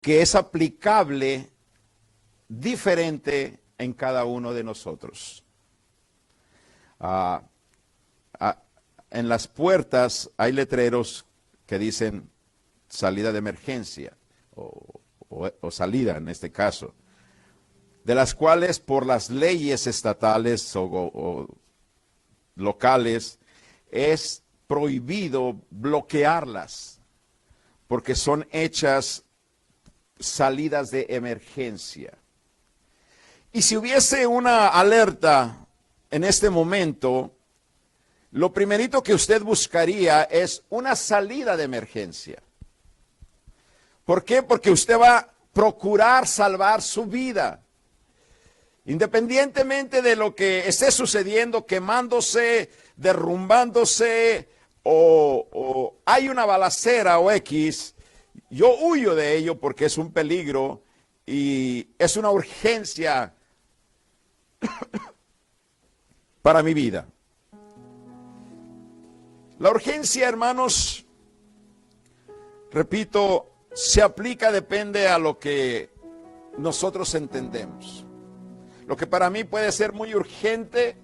que es aplicable diferente en cada uno de nosotros. En las puertas hay letreros que dicen salida de emergencia o salida en este caso, de las cuales por las leyes estatales o locales es prohibido bloquearlas porque son hechas salidas de emergencia. Y si hubiese una alerta en este momento, lo primerito que usted buscaría es una salida de emergencia. ¿Por qué? Porque usted va a procurar salvar su vida. Independientemente de lo que esté sucediendo, quemándose, derrumbándose, o hay una balacera o X, yo huyo de ello porque es un peligro y es una urgencia para mi vida. La urgencia, hermanos, repito, se aplica, depende a lo que nosotros entendemos. Lo que para mí puede ser muy urgente,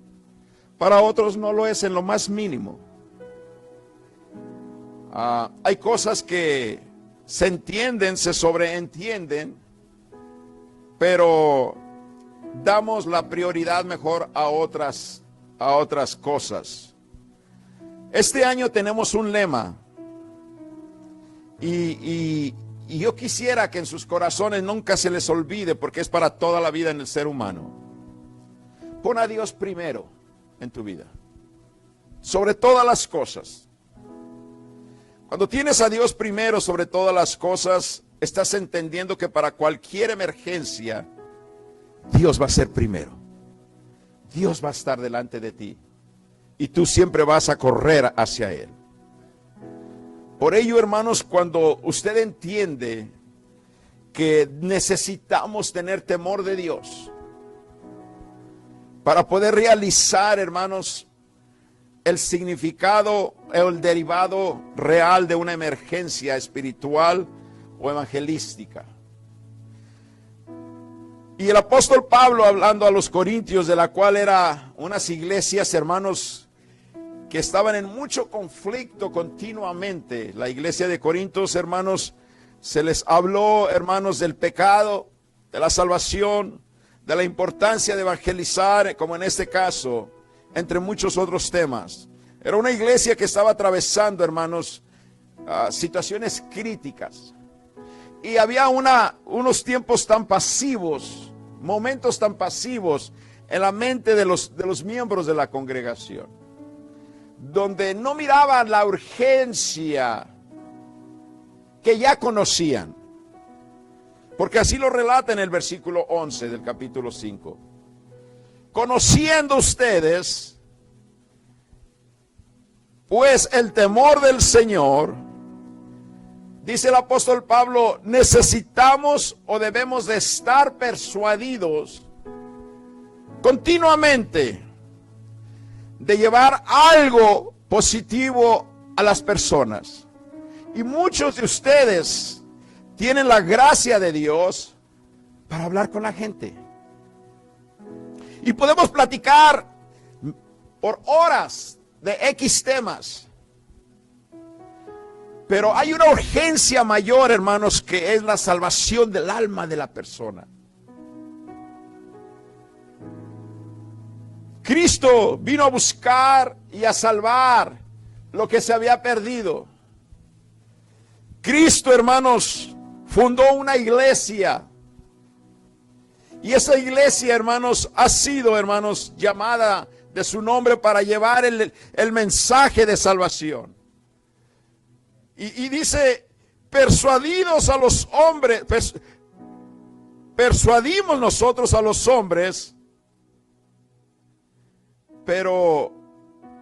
para otros no lo es en lo más mínimo. Hay cosas que se entienden, se sobreentienden, pero damos la prioridad mejor a otras cosas. Este año tenemos un lema y yo quisiera que en sus corazones nunca se les olvide, porque es para toda la vida en el ser humano. Pon a Dios primero en tu vida, sobre todas las cosas. Cuando tienes a Dios primero sobre todas las cosas, estás entendiendo que para cualquier emergencia, Dios va a ser primero. Dios va a estar delante de ti y tú siempre vas a correr hacia Él. Por ello, hermanos, cuando usted entiende que necesitamos tener temor de Dios para poder realizar, hermanos, el significado, el derivado real de una emergencia espiritual o evangelística. Y el apóstol Pablo, hablando a los corintios, de la cual eran unas iglesias, hermanos, que estaban en mucho conflicto continuamente. La iglesia de Corintios, hermanos, se les habló, hermanos, del pecado, de la salvación, de la importancia de evangelizar, como en este caso, entre muchos otros temas. Era una iglesia que estaba atravesando, hermanos, situaciones críticas. Y había unos tiempos tan pasivos, momentos tan pasivos en la mente de los miembros de la congregación, donde no miraban la urgencia que ya conocían. Porque así lo relata en el versículo 11 del capítulo 5. Conociendo ustedes, pues, el temor del Señor, dice el apóstol Pablo, necesitamos o debemos de estar persuadidos continuamente de llevar algo positivo a las personas. Y muchos de ustedes tienen la gracia de Dios para hablar con la gente. Y podemos platicar por horas de X temas. Pero hay una urgencia mayor, hermanos, que es la salvación del alma de la persona. Cristo vino a buscar y a salvar lo que se había perdido. Cristo, hermanos, fundó una iglesia. Y esa iglesia, hermanos, ha sido, hermanos, llamada de su nombre para llevar el mensaje de salvación. Y dice, persuadidos a los hombres, persuadimos nosotros a los hombres, pero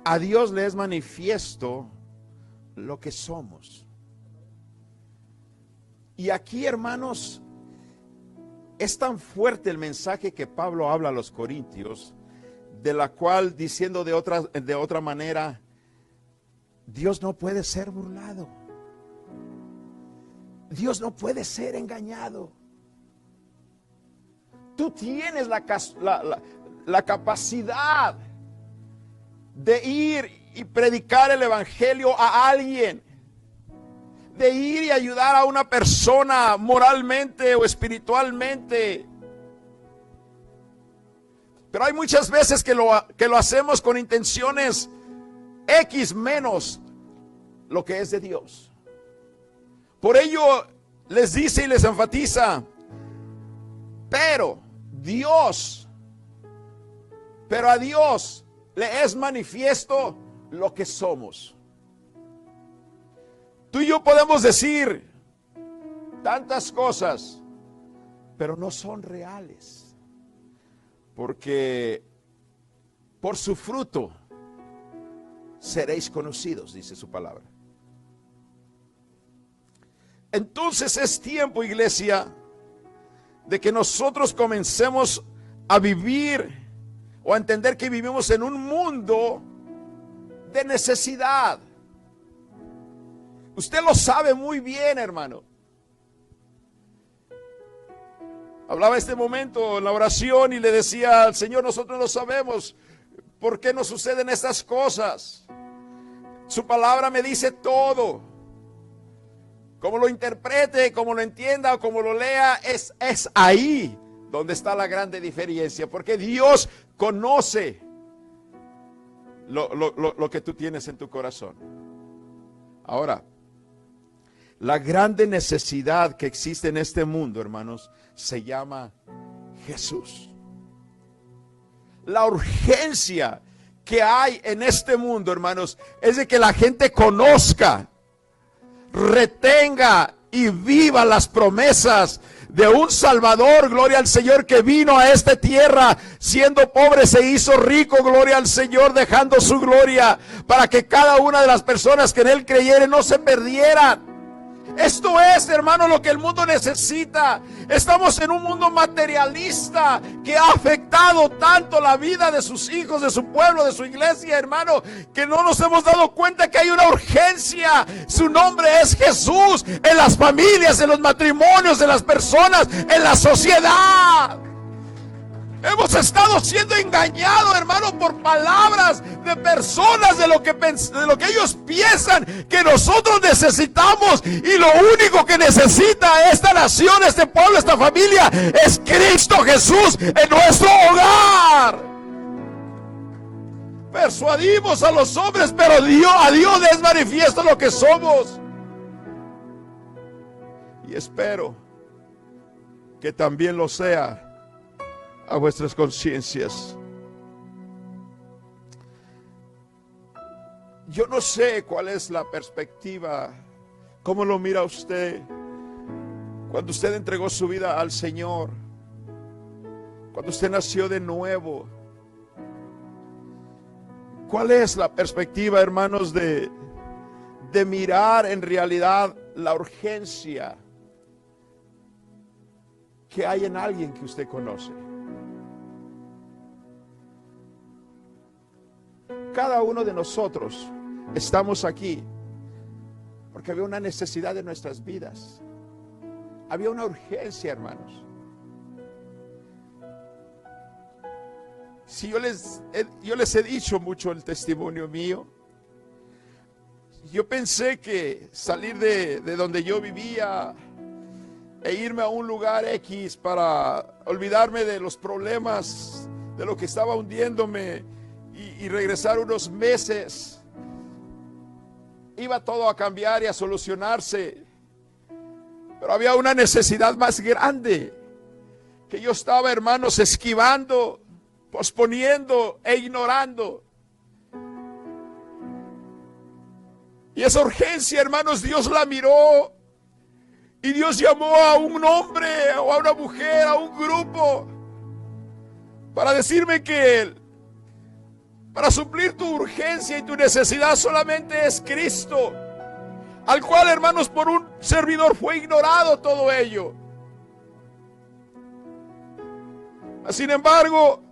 a Dios le es manifiesto lo que somos. Y aquí, hermanos, es tan fuerte el mensaje que Pablo habla a los corintios, de la cual, diciendo de otra manera, Dios no puede ser burlado. Dios no puede ser engañado. Tú tienes la capacidad de ir y predicar el evangelio a alguien, de ir y ayudar a una persona moralmente o espiritualmente. Pero hay muchas veces que lo hacemos con intenciones X menos lo que es de Dios. Por ello les dice y les enfatiza, pero a Dios le es manifiesto lo que somos. Tú y yo podemos decir tantas cosas, pero no son reales, porque por su fruto seréis conocidos, dice su palabra. Entonces es tiempo, iglesia, de que nosotros comencemos a vivir o a entender que vivimos en un mundo de necesidad. Usted lo sabe muy bien, hermano. Hablaba este momento en la oración y le decía al Señor, nosotros no sabemos por qué nos suceden estas cosas. Su palabra me dice todo. Como lo interprete, como lo entienda o como lo lea, es ahí donde está la grande diferencia. Porque Dios conoce lo que tú tienes en tu corazón. Ahora, la grande necesidad que existe en este mundo, hermanos, se llama Jesús. La urgencia que hay en este mundo, hermanos, es de que la gente conozca, retenga y viva las promesas de un Salvador, gloria al Señor, que vino a esta tierra siendo pobre, se hizo rico, gloria al Señor, dejando su gloria para que cada una de las personas que en Él creyeren no se perdieran. Esto es, hermano, lo que el mundo necesita. Estamos en un mundo materialista que ha afectado tanto la vida de sus hijos, de su pueblo, de su iglesia, hermano, que no nos hemos dado cuenta que hay una urgencia. Su nombre es Jesús, en las familias, en los matrimonios, en las personas, en la sociedad. Hemos estado siendo engañados, hermano, por palabras de personas, de lo que ellos piensan que nosotros necesitamos. Y lo único que necesita esta nación, este pueblo, esta familia, es Cristo Jesús en nuestro hogar. Persuadimos a los hombres, pero a Dios les manifiesto lo que somos. Y espero que también lo sea a vuestras conciencias. Yo no sé cuál es la perspectiva, cómo lo mira usted cuando usted entregó su vida al Señor, cuando usted nació de nuevo. ¿Cuál es la perspectiva, hermanos, de mirar en realidad la urgencia que hay en alguien que usted conoce? Cada uno de nosotros estamos aquí porque había una necesidad en nuestras vidas. Había una urgencia, hermanos. Si yo les he dicho mucho el testimonio mío, yo pensé que salir de donde yo vivía e irme a un lugar X para olvidarme de los problemas, de lo que estaba hundiéndome, y regresar unos meses, iba todo a cambiar y a solucionarse. Pero había una necesidad más grande que yo estaba, hermanos, esquivando, posponiendo e ignorando. Y esa urgencia, hermanos, Dios la miró y Dios llamó a un hombre o a una mujer, a un grupo, para decirme que para suplir tu urgencia y tu necesidad solamente es Cristo, al cual, hermanos, por un servidor fue ignorado todo ello. Sin embargo,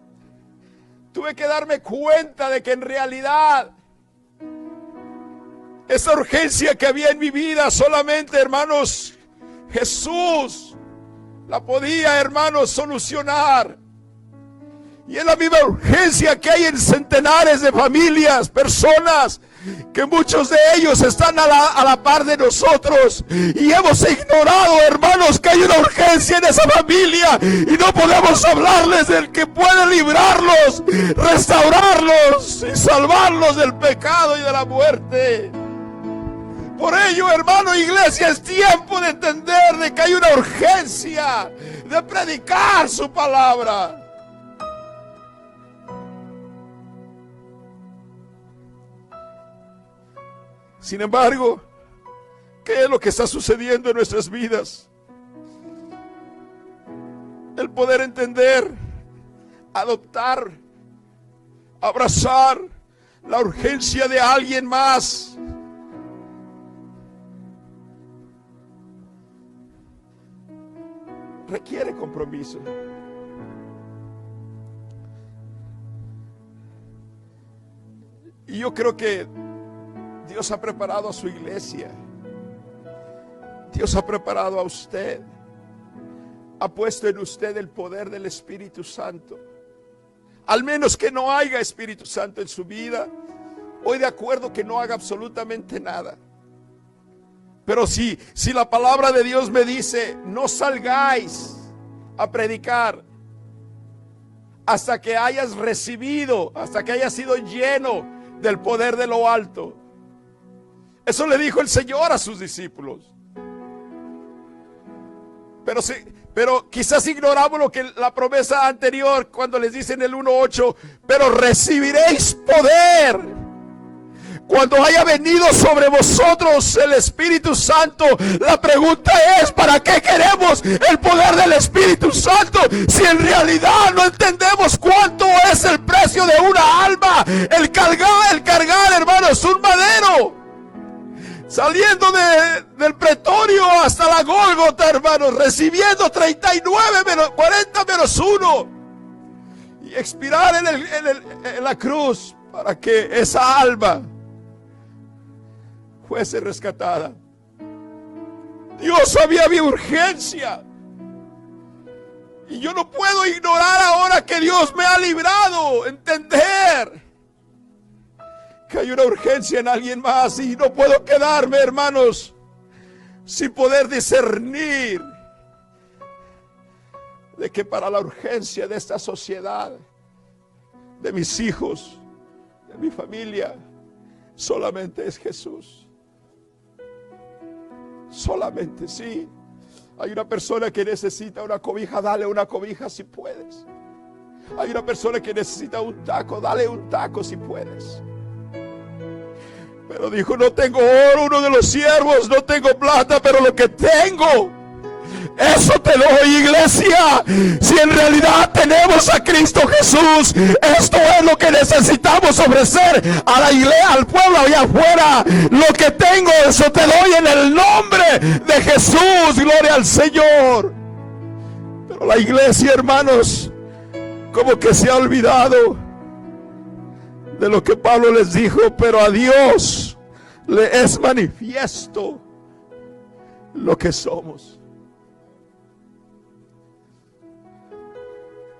tuve que darme cuenta de que en realidad esa urgencia que había en mi vida solamente, hermanos, Jesús la podía, hermanos, solucionar. Y es la misma urgencia que hay en centenares de familias, personas, que muchos de ellos están a la par de nosotros. Y hemos ignorado, hermanos, que hay una urgencia en esa familia. Y no podemos hablarles del que puede librarlos, restaurarlos y salvarlos del pecado y de la muerte. Por ello, hermano, iglesia, es tiempo de entender de que hay una urgencia de predicar su palabra. Sin embargo, ¿qué es lo que está sucediendo en nuestras vidas? El poder entender, adoptar, abrazar la urgencia de alguien más. Requiere compromiso. Y yo creo que Dios ha preparado a su iglesia. Dios ha preparado a usted. Ha puesto en usted el poder del Espíritu Santo. Al menos que no haya Espíritu Santo en su vida, hoy de acuerdo que no haga absolutamente nada. Pero si la palabra de Dios me dice, no salgáis a predicar hasta que hayas recibido, hasta que hayas sido lleno del poder de lo alto. Eso le dijo el Señor a sus discípulos. Pero quizás ignoramos la promesa anterior cuando les dice en el 1:8, pero recibiréis poder cuando haya venido sobre vosotros el Espíritu Santo. La pregunta es, ¿para qué queremos el poder del Espíritu Santo si en realidad no entendemos cuánto es el precio de una alma? El cargar, hermanos, un madero, saliendo del pretorio hasta la Gólgota, hermanos, recibiendo 40 menos 1 y expirar en la cruz para que esa alma fuese rescatada. Dios había urgencia. Y yo no puedo ignorar ahora que Dios me ha librado. Entender que hay una urgencia en alguien más. Y no puedo quedarme, hermanos, sin poder discernir de que para la urgencia de esta sociedad, de mis hijos, de mi familia, solamente es Jesús. Solamente, sí. Hay una persona que necesita una cobija, dale una cobija si puedes. Hay una persona que necesita un taco, dale un taco si puedes. Pero dijo, no tengo oro, uno de los siervos, no tengo plata, pero lo que tengo, eso te doy, iglesia. Si en realidad tenemos a Cristo Jesús, esto es lo que necesitamos ofrecer a la iglesia, al pueblo allá afuera. Lo que tengo, eso te doy en el nombre de Jesús. Gloria al Señor. Pero la iglesia, hermanos, como que se ha olvidado de lo que Pablo les dijo. Pero a Dios le es manifiesto lo que somos.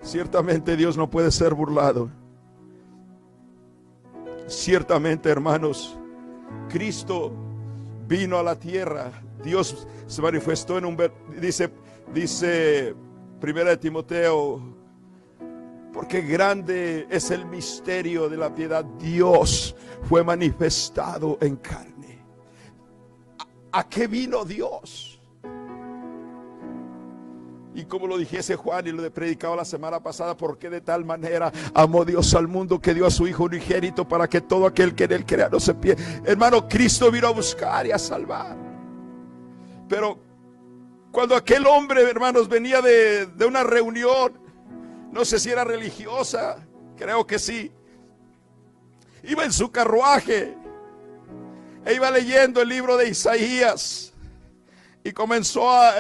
Ciertamente Dios no puede ser burlado. Ciertamente, hermanos, Cristo vino a la tierra. Dios se manifestó dice 1 Timoteo, porque grande es el misterio de la piedad. Dios fue manifestado en carne. ¿A qué vino Dios? Y como lo dijese Juan y lo he predicado la semana pasada, porque de tal manera amó Dios al mundo que dio a su Hijo unigénito para que todo aquel que en él crea no se pierda. Hermano, Cristo vino a buscar y a salvar. Pero cuando aquel hombre, hermanos, venía de una reunión, no sé si era religiosa, creo que sí, iba en su carruaje e iba leyendo el libro de Isaías. Y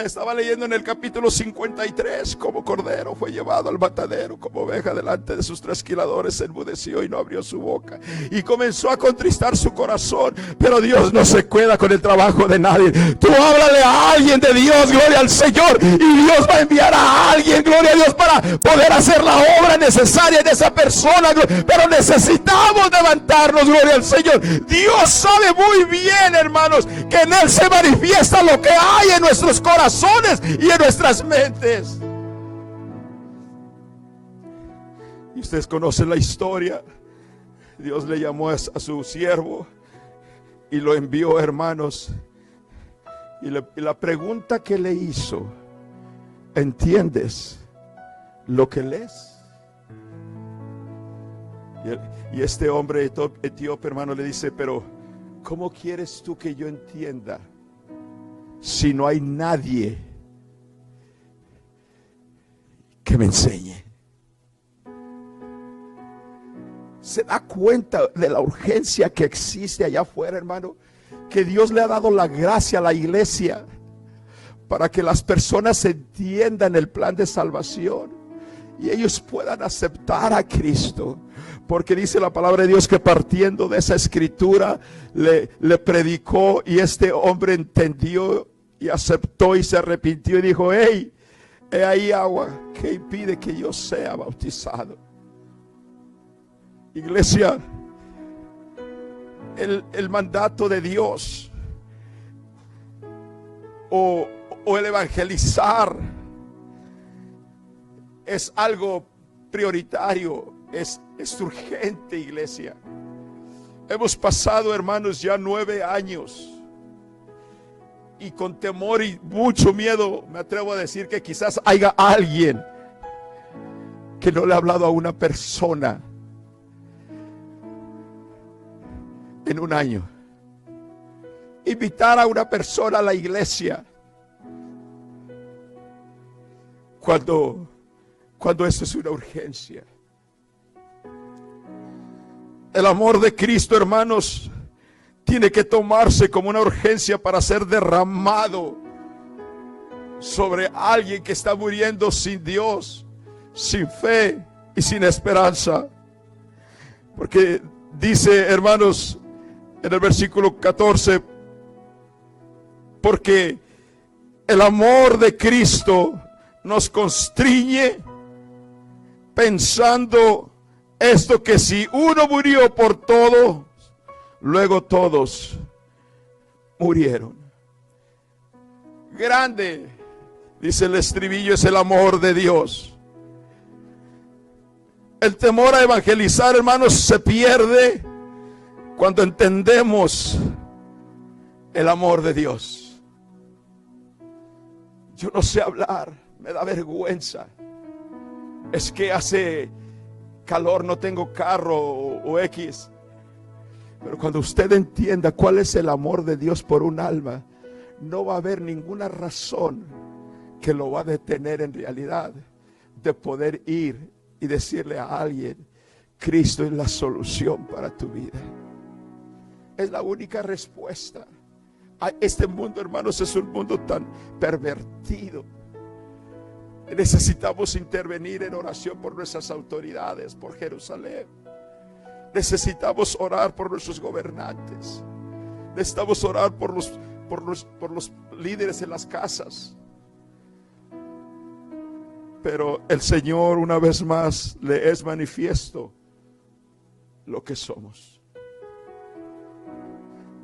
estaba leyendo en el capítulo 53, como cordero fue llevado al matadero, como oveja delante de sus trasquiladores se enmudeció y no abrió su boca. Y comenzó a contristar su corazón, pero Dios no se queda con el trabajo de nadie. Tú háblale a alguien de Dios, gloria al Señor, y Dios va a enviar a alguien, gloria a Dios, para poder hacer la obra necesaria de esa persona. Pero necesitamos levantarnos, gloria al Señor. Dios sabe muy bien, hermanos, que en Él se manifiesta lo que hay en nuestros corazones y en nuestras mentes. Y ustedes conocen la historia. Dios le llamó a su siervo y lo envió, hermanos. Y la pregunta que le hizo: ¿entiendes lo que lees? Y este hombre etíope, hermano, le dice: pero ¿cómo quieres tú que yo entienda si no hay nadie que me enseñe? ¿Se da cuenta de la urgencia que existe allá afuera, hermano? Que Dios le ha dado la gracia a la iglesia para que las personas entiendan el plan de salvación y ellos puedan aceptar a Cristo. Porque dice la palabra de Dios que partiendo de esa escritura le predicó, y este hombre entendió y aceptó y se arrepintió y dijo: hey, he ahí agua que impide que yo sea bautizado. Iglesia, el mandato de Dios o el evangelizar es algo prioritario, es urgente, iglesia. Hemos pasado, hermanos, ya 9 años y con temor y mucho miedo me atrevo a decir que quizás haya alguien que no le ha hablado a una persona en un año. Invitar a una persona a la iglesia cuando eso es una urgencia. El amor de Cristo, hermanos, tiene que tomarse como una urgencia para ser derramado sobre alguien que está muriendo sin Dios, sin fe y sin esperanza. Porque dice, hermanos, en el versículo 14: porque el amor de Cristo nos constriñe, pensando esto, que si uno murió por todos, luego todos murieron. Grande, dice el estribillo, es el amor de Dios. El temor a evangelizar, hermanos, se pierde cuando entendemos el amor de Dios. Yo no sé hablar, me da vergüenza. Es que hace calor, no tengo carro o X. Pero cuando usted entienda cuál es el amor de Dios por un alma, no va a haber ninguna razón que lo va a detener en realidad de poder ir y decirle a alguien: Cristo es la solución para tu vida. Es la única respuesta. Este mundo, hermanos, es un mundo tan pervertido. Necesitamos intervenir en oración por nuestras autoridades, por Jerusalén. Necesitamos orar por nuestros gobernantes. Necesitamos orar por los líderes en las casas. Pero el Señor, una vez más, le es manifiesto lo que somos.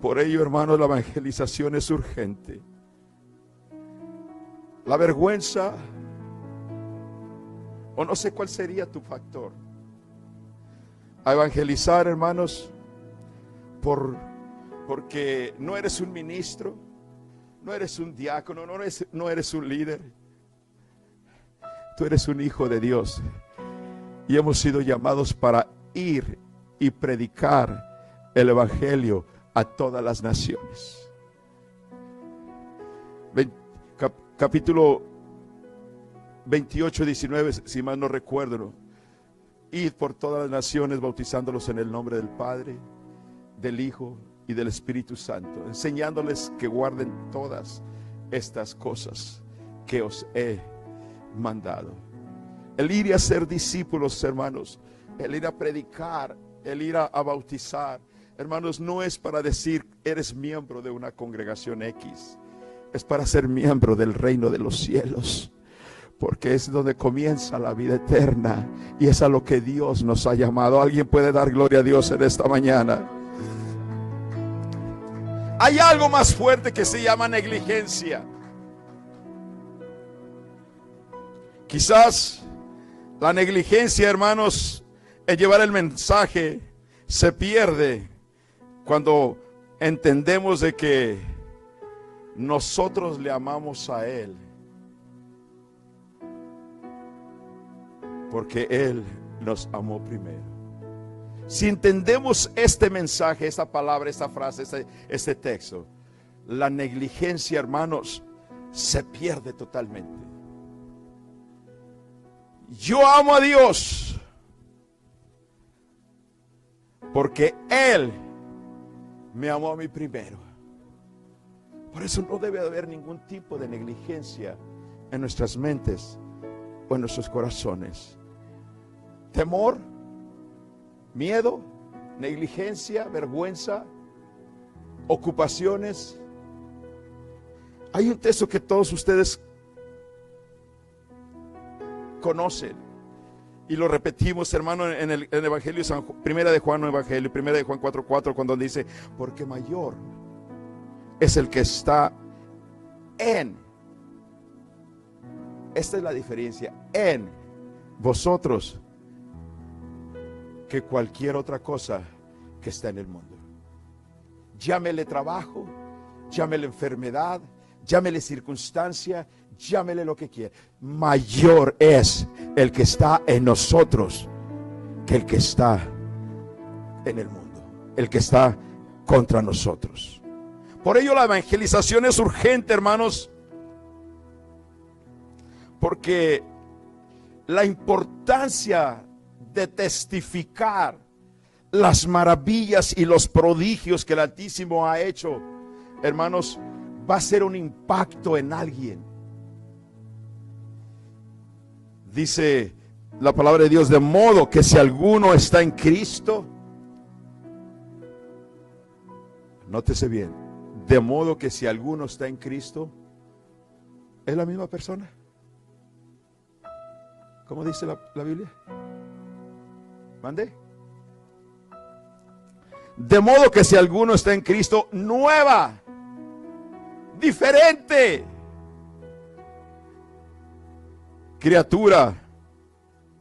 Por ello, hermanos, la evangelización es urgente. La vergüenza, o no sé cuál sería tu factor a evangelizar, hermanos, porque no eres un ministro, no eres un diácono, no eres un líder. Tú eres un hijo de Dios y hemos sido llamados para ir y predicar el evangelio a todas las naciones. Capítulo 28, 19, si mal no recuerdo: id por todas las naciones, bautizándolos en el nombre del Padre, del Hijo y del Espíritu Santo, enseñándoles que guarden todas estas cosas que os he mandado. El ir a ser discípulos, hermanos, el ir a predicar, el ir a bautizar, hermanos, no es para decir eres miembro de una congregación X, es para ser miembro del reino de los cielos, porque es donde comienza la vida eterna y es a lo que Dios nos ha llamado. ¿Alguien puede dar gloria a Dios en esta mañana? Hay algo más fuerte que se llama negligencia. Quizás la negligencia, hermanos, en llevar el mensaje se pierde cuando entendemos de que nosotros le amamos a Él porque Él nos amó primero. Si entendemos este mensaje, esta palabra, esta frase, este texto, la negligencia, hermanos, se pierde totalmente. Yo amo a Dios porque Él me amó a mí primero. Por eso no debe haber ningún tipo de negligencia en nuestras mentes o en nuestros corazones. Temor, miedo, negligencia, vergüenza, ocupaciones. Hay un texto que todos ustedes conocen y lo repetimos, hermano, en el Evangelio de Primera de Juan, no Evangelio, Primera de Juan 4:4, cuando dice: porque mayor es el que está en, esta es la diferencia, en vosotros, que cualquier otra cosa que está en el mundo. Llámele trabajo, llámele enfermedad, llámele circunstancia, llámele lo que quiera. Mayor es el que está en nosotros que el que está en el mundo, el que está contra nosotros. Por ello la evangelización es urgente, hermanos, porque la importancia de testificar las maravillas y los prodigios que el Altísimo ha hecho, hermanos, va a ser un impacto en alguien. Dice la palabra de Dios: de modo que si alguno está en Cristo, nótese bien, de modo que si alguno está en Cristo, es la misma persona. ¿Cómo dice la Biblia? ¿Mande? De modo que si alguno está en Cristo, nueva, diferente criatura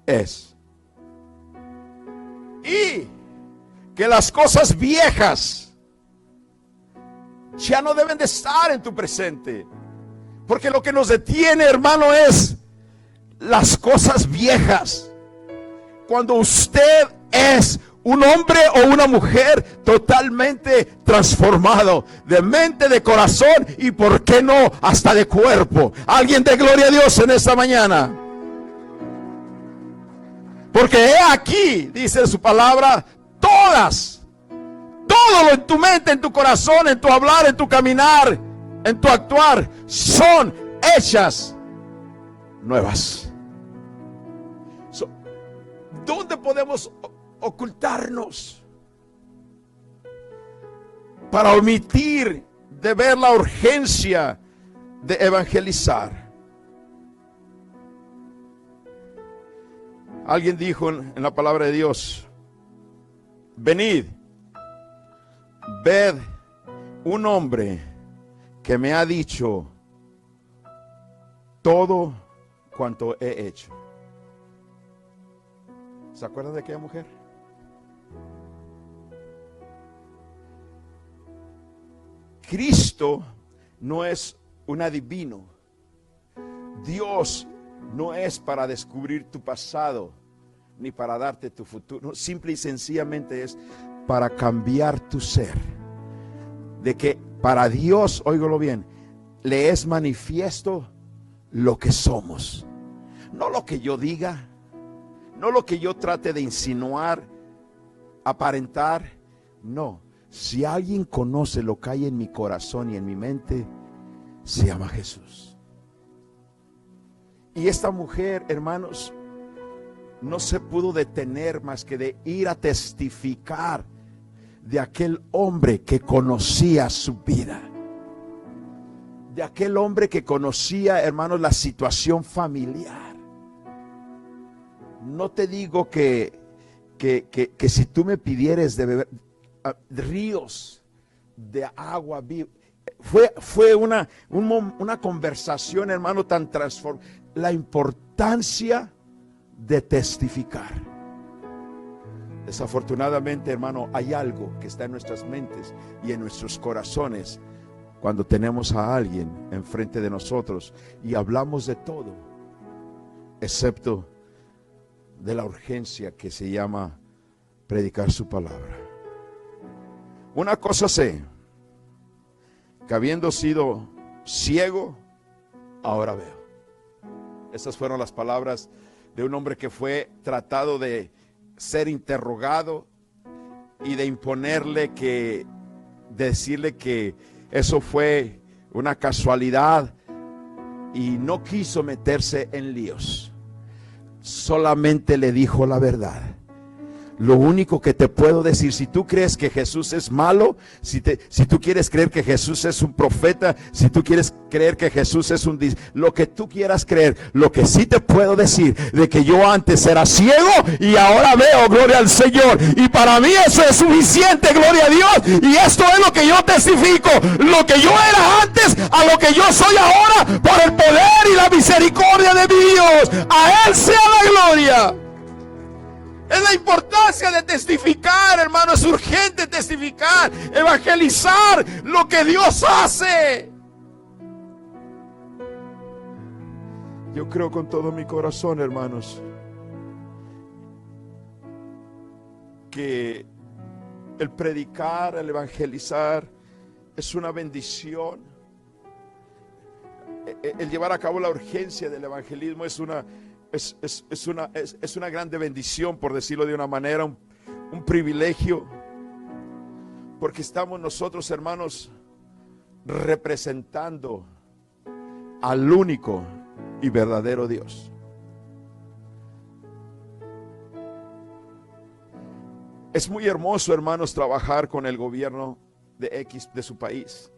es. Y que las cosas viejas ya no deben de estar en tu presente, porque lo que nos detiene, hermano, es las cosas viejas. Cuando usted es un hombre o una mujer totalmente transformado, de mente, de corazón y por qué no, hasta de cuerpo. Alguien de gloria a Dios en esta mañana. Porque he aquí, dice su palabra, todo lo en tu mente, en tu corazón, en tu hablar, en tu caminar, en tu actuar, son hechas nuevas. ¿Dónde podemos ocultarnos para omitir de ver la urgencia de evangelizar? Alguien dijo en la palabra de Dios: venid, ved un hombre que me ha dicho todo cuanto he hecho. ¿Se acuerdan de aquella mujer? Cristo no es un adivino. Dios no es para descubrir tu pasado ni para darte tu futuro. Simple y sencillamente es para cambiar tu ser. De que para Dios, óigalo bien, le es manifiesto lo que somos. No lo que yo diga, no lo que yo trate de insinuar, aparentar. No, si alguien conoce lo que hay en mi corazón y en mi mente, se llama Jesús. Y esta mujer, hermanos, no se pudo detener más que de ir a testificar de aquel hombre que conocía su vida, de aquel hombre que conocía, hermanos, la situación familiar. No te digo que si tú me pidieres de beber ríos de agua viva, fue una conversación, hermano, tan transformadora. La importancia de testificar. Desafortunadamente, hermano, hay algo que está en nuestras mentes y en nuestros corazones cuando tenemos a alguien enfrente de nosotros y hablamos de todo, excepto de la urgencia que se llama predicar su palabra. Una cosa sé, que habiendo sido ciego, ahora veo. Esas fueron las palabras de un hombre que fue tratado de ser interrogado y de imponerle decirle que eso fue una casualidad, y no quiso meterse en líos. Solamente le dijo la verdad. Lo único que te puedo decir, si tú crees que Jesús es malo, si tú quieres creer que Jesús es un profeta, si tú quieres creer que Jesús es lo que tú quieras creer, lo que sí te puedo decir, de que yo antes era ciego y ahora veo, gloria al Señor, y para mí eso es suficiente, gloria a Dios, y esto es lo que yo testifico, lo que yo era antes a lo que yo soy ahora, por el poder y la misericordia de mi Dios. A Él sea la gloria. Es la importancia de testificar, hermano. Es urgente testificar, evangelizar lo que Dios hace. Yo creo con todo mi corazón, hermanos, que el predicar, el evangelizar es una bendición. El llevar a cabo la urgencia del evangelismo es una grande bendición, por decirlo de una manera, un privilegio, porque estamos nosotros, hermanos, representando al único y verdadero Dios. Es muy hermoso, hermanos, trabajar con el gobierno de X de su país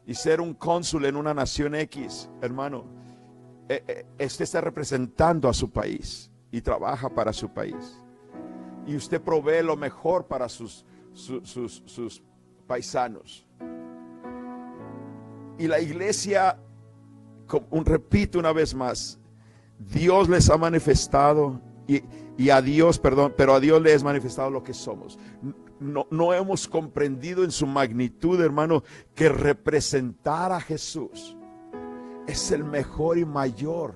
y ser un cónsul en una nación X, hermano. Usted está representando a su país y trabaja para su país, y usted provee lo mejor para sus paisanos. Y la iglesia, repito una vez más, Dios les ha manifestado y a Dios, pero a Dios le es manifestado lo que somos. No hemos comprendido en su magnitud, hermano, que representar a Jesús es el mejor y mayor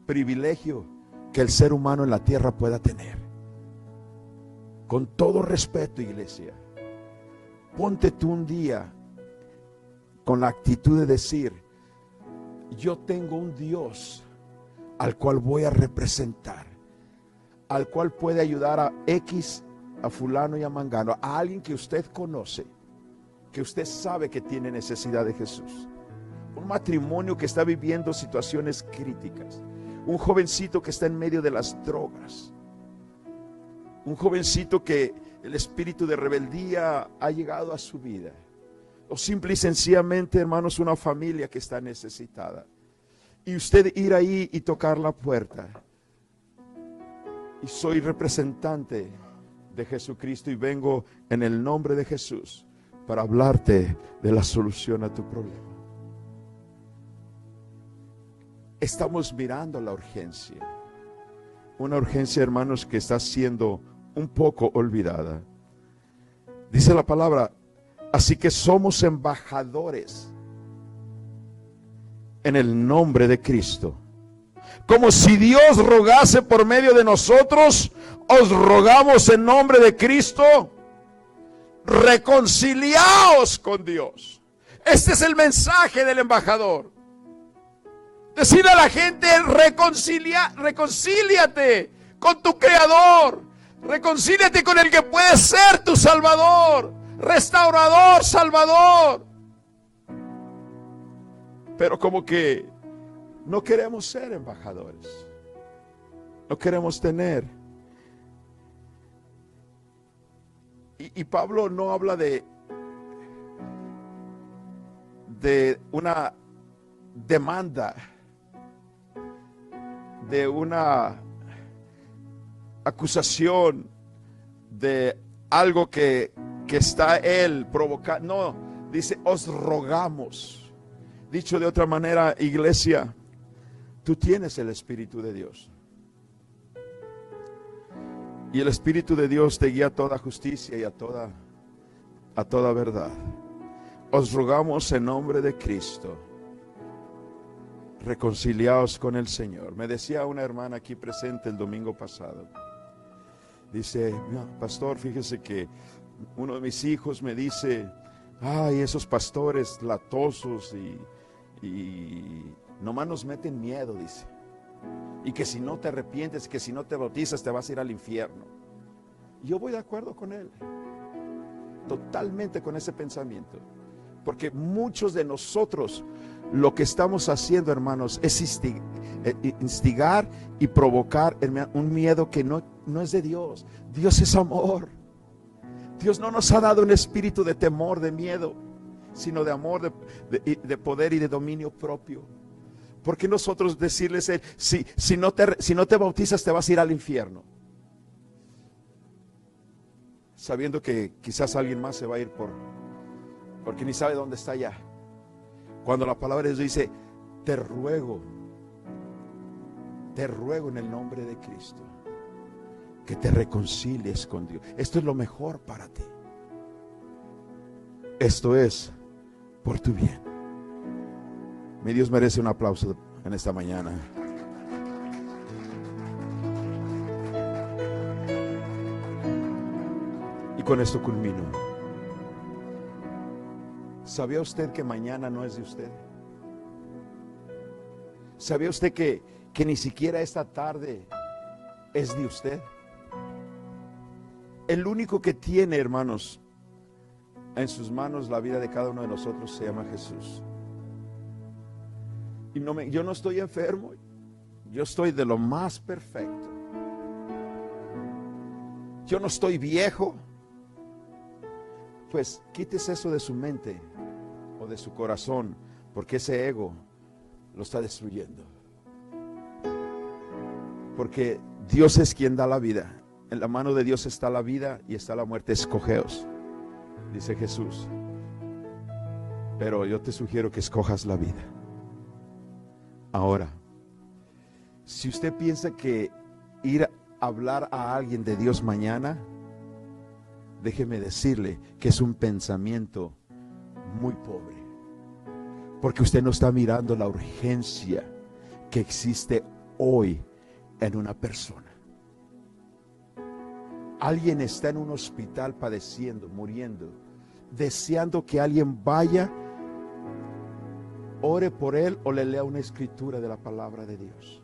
privilegio que el ser humano en la tierra pueda tener. Con todo respeto, iglesia, ponte tú un día con la actitud de decir: yo tengo un Dios al cual voy a representar, al cual puede ayudar a X, a fulano y a mangano, a alguien que usted conoce, que usted sabe que tiene necesidad de Jesús. Un matrimonio que está viviendo situaciones críticas, un jovencito que está en medio de las drogas, un jovencito que el espíritu de rebeldía ha llegado a su vida, o simple y sencillamente, hermanos, una familia que está necesitada, y usted ir ahí y tocar la puerta. Y soy representante de Jesucristo y vengo en el nombre de Jesús para hablarte de la solución a tu problema. Estamos mirando la urgencia, una urgencia, hermanos, que está siendo un poco olvidada. Dice la palabra: así que somos embajadores en el nombre de Cristo, como si Dios rogase por medio de nosotros. Os rogamos en nombre de Cristo, reconciliaos con Dios. Este es el mensaje del embajador. Decirle a la gente: reconcíliate con tu Creador, reconcíliate con el que puede ser tu Salvador, restaurador, Salvador. pero como que no queremos ser embajadores. No queremos tener. Y Pablo no habla de una demanda, de una acusación, de algo que está él provocando. No, dice, os rogamos. Dicho de otra manera, iglesia, tú tienes el Espíritu de Dios. Y el Espíritu de Dios te guía a toda justicia y a toda verdad. Os rogamos en nombre de Cristo, reconciliaos con el Señor. Me decía una hermana aquí presente el domingo pasado. Dice, pastor, fíjese que uno de mis hijos me dice, ay, esos pastores latosos y nomás nos meten miedo, dice. Y que si no te arrepientes, que si no te bautizas, te vas a ir al infierno. Y yo voy de acuerdo con él, totalmente con ese pensamiento. Porque muchos de nosotros lo que estamos haciendo, hermanos, es instigar y provocar un miedo que no es de Dios. Dios es amor. Dios no nos ha dado un espíritu de temor, de miedo, sino de amor, de poder y de dominio propio. ¿Por qué nosotros decirles, si no te bautizas te vas a ir al infierno? Sabiendo que quizás alguien más se va a ir porque ni sabe dónde está ya. Cuando la palabra de Dios dice, te ruego en el nombre de Cristo, que te reconcilies con Dios. Esto es lo mejor para ti. Esto es por tu bien. Mi Dios merece un aplauso en esta mañana. Y con esto culmino. ¿Sabía usted que mañana no es de usted? ¿Sabía usted que ni siquiera esta tarde es de usted? El único que tiene, hermanos, en sus manos la vida de cada uno de nosotros se llama Jesús. Y yo no estoy enfermo, yo estoy de lo más perfecto. Yo no estoy viejo. Pues quítese eso de su mente o de su corazón, porque ese ego lo está destruyendo. Porque Dios es quien da la vida. En la mano de Dios está la vida y está la muerte. Escogeos, dice Jesús. Pero yo te sugiero que escojas la vida. Ahora, si usted piensa que ir a hablar a alguien de Dios mañana, déjeme decirle que es un pensamiento muy pobre. Porque usted no está mirando la urgencia que existe hoy en una persona. Alguien está en un hospital padeciendo, muriendo, deseando que alguien vaya, ore por él o le lea una escritura de la palabra de Dios.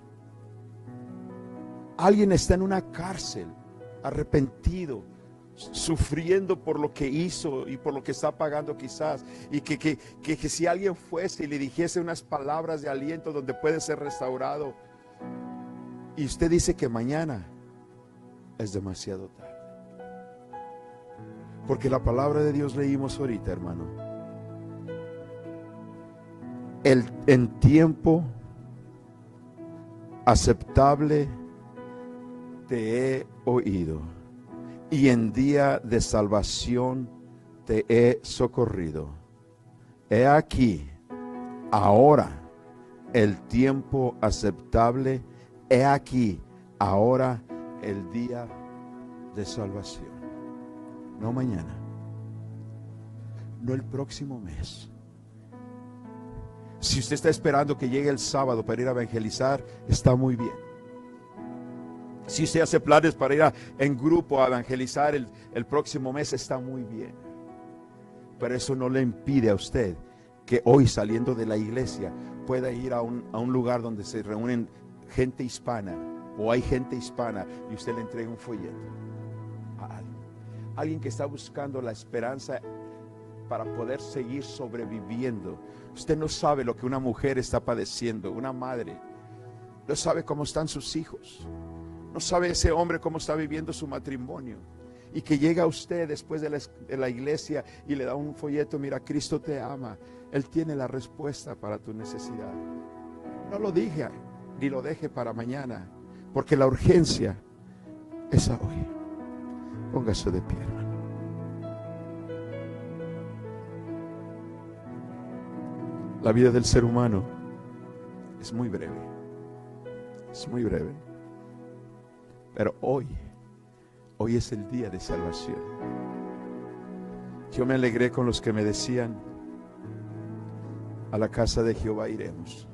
Alguien está en una cárcel, arrepentido, sufriendo por lo que hizo y por lo que está pagando quizás, y que si alguien fuese y le dijese unas palabras de aliento donde puede ser restaurado, y usted dice que mañana es demasiado tarde. Porque la palabra de Dios leímos ahorita, hermano. En tiempo aceptable te he oído, y en día de salvación te he socorrido. He aquí, ahora, el tiempo aceptable. He aquí, ahora, el día de salvación. No mañana, no el próximo mes. Si usted está esperando que llegue el sábado para ir a evangelizar, está muy bien. Si usted hace planes para ir en grupo a evangelizar el próximo mes, está muy bien. Pero eso no le impide a usted que hoy, saliendo de la iglesia, pueda ir a un lugar donde se reúnen gente hispana, o hay gente hispana, y usted le entrega un folleto a alguien que está buscando la esperanza para poder seguir sobreviviendo. Usted no sabe lo que una mujer está padeciendo, una madre. No sabe cómo están sus hijos. No sabe ese hombre cómo está viviendo su matrimonio. Y que llega a usted después de la iglesia y le da un folleto: mira, Cristo te ama. Él tiene la respuesta para tu necesidad. No lo diga, ni lo deje para mañana, porque la urgencia es hoy. Póngase de pie, hermano. La vida del ser humano es muy breve. Es muy breve. Pero hoy es el día de salvación. Yo me alegré con los que me decían: a la casa de Jehová iremos.